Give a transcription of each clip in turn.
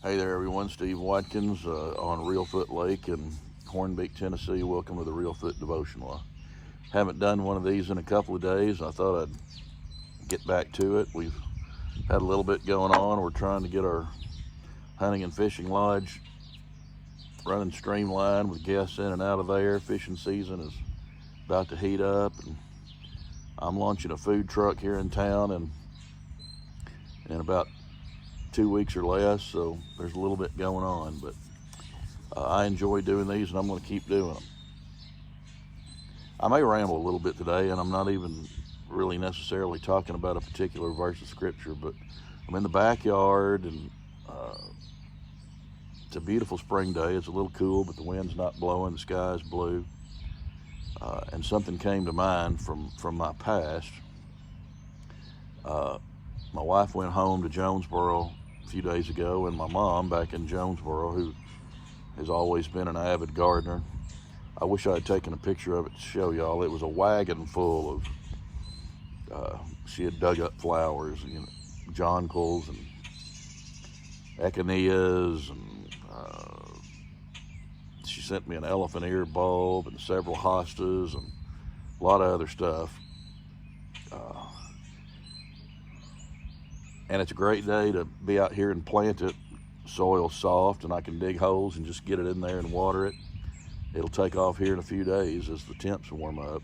Hey there, everyone. Steve Watkins on Reelfoot Lake in Hornbeak, Tennessee. Welcome to the Reelfoot Devotional. I haven't done one of these in a couple of days. I thought I'd get back to it. We've had a little bit going on. We're trying to get our hunting and fishing lodge running streamlined with guests in and out of there. Fishing season is about to heat up, and I'm launching a food truck here in town in about 2 weeks or less, so there's a little bit going on, but I enjoy doing these and I'm going to keep doing them. I may ramble a little bit today, and I'm not even really necessarily talking about a particular verse of scripture, but I'm in the backyard, and it's a beautiful spring day. It's a little cool, but the wind's not blowing, the sky's blue, and something came to mind from my past. My wife went home to Jonesboro a few days ago, and my mom back in Jonesboro, who has always been an avid gardener. I wish I had taken a picture of it to show y'all. It was a wagon full of, she had dug up flowers, jonquils and echinias, and she sent me an elephant ear bulb and several hostas and a lot of other stuff. And it's a great day to be out here and plant it. Soil's soft, and I can dig holes and just get it in there and water it. It'll take off here in a few days as the temps warm up.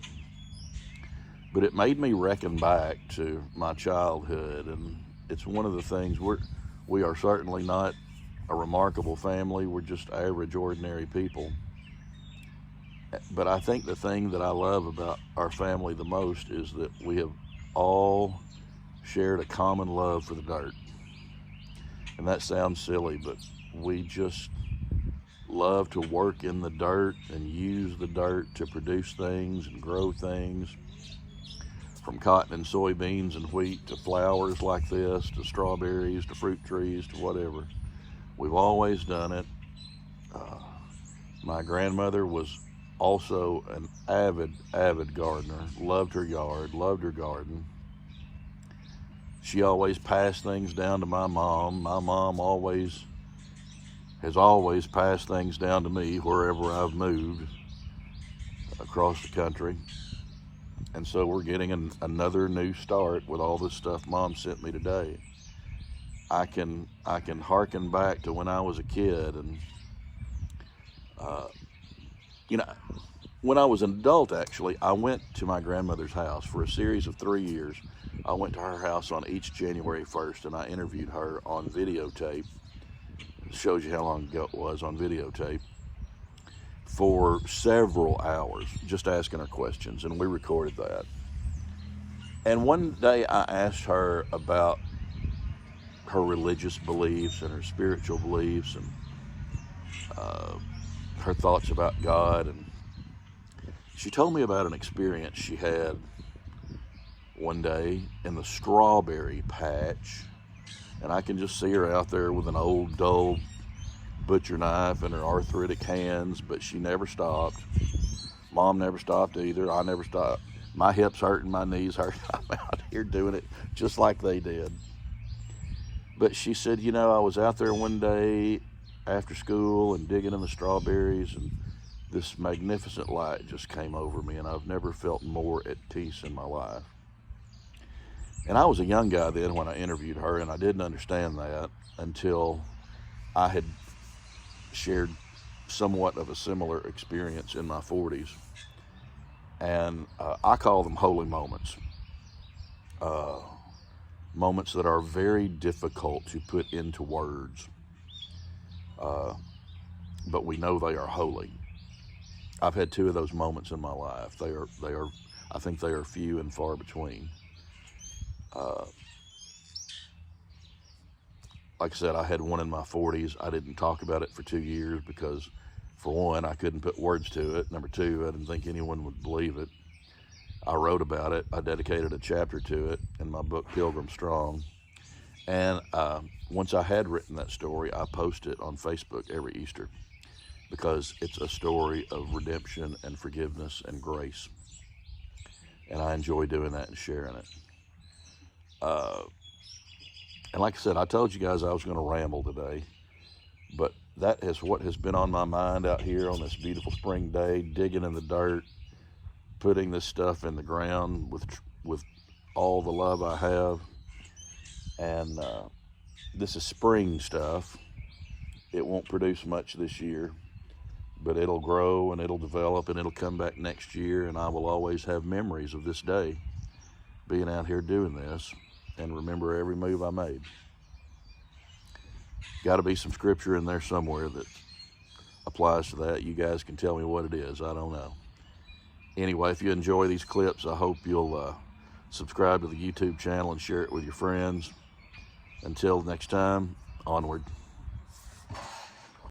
But it made me reckon back to my childhood, and it's one of the things we are certainly not a remarkable family. We're just average, ordinary people. But I think the thing that I love about our family the most is that we have all shared a common love for the dirt. And that sounds silly, but we just love to work in the dirt and use the dirt to produce things and grow things, from cotton and soybeans and wheat to flowers like this, to strawberries, to fruit trees, to whatever. We've always done it. My grandmother was also an avid gardener, loved her yard, loved her garden. She always passed things down to my mom. My mom has always passed things down to me wherever I've moved across the country. And so we're getting another new start with all this stuff Mom sent me today. I can hearken back to when I was a kid, and when I was an adult, actually, I went to my grandmother's house for a series of 3 years. I went to her house on each January 1st, and I interviewed her on videotape. It shows you how long ago it was on videotape, for several hours, just asking her questions, and we recorded that. And one day I asked her about her religious beliefs and her spiritual beliefs, and her thoughts about God, and she told me about an experience she had one day in the strawberry patch, and I can just see her out there with an old dull butcher knife in her arthritic hands, but she never stopped. Mom never stopped either. I never stopped. My hips hurt and my knees hurt. I'm out here doing it just like they did. But she said, I was out there one day after school and digging in the strawberries, and this magnificent light just came over me, and I've never felt more at peace in my life. And I was a young guy then when I interviewed her, and I didn't understand that until I had shared somewhat of a similar experience in my 40s. And I call them holy moments. Moments that are very difficult to put into words. But we know they are holy. I've had 2 of those moments in my life. I think they are few and far between. Like I said, I had one in my 40s. I didn't talk about it for 2 years because, for one, I couldn't put words to it. Number 2, I didn't think anyone would believe it. I wrote about it. I dedicated a chapter to it in my book, Pilgrim Strong. And once I had written that story, I post it on Facebook every Easter, because it's a story of redemption and forgiveness and grace. And I enjoy doing that and sharing it. And like I said, I told you guys I was going to ramble today. But that is what has been on my mind out here on this beautiful spring day, digging in the dirt, putting this stuff in the ground with all the love I have. And this is spring stuff. It won't produce much this year, but it'll grow and it'll develop and it'll come back next year, and I will always have memories of this day, being out here doing this, and remember every move I made. Got to be some scripture in there somewhere that applies to that. You guys can tell me what it is. I don't know. Anyway, if you enjoy these clips, I hope you'll subscribe to the YouTube channel and share it with your friends. Until next time, onward.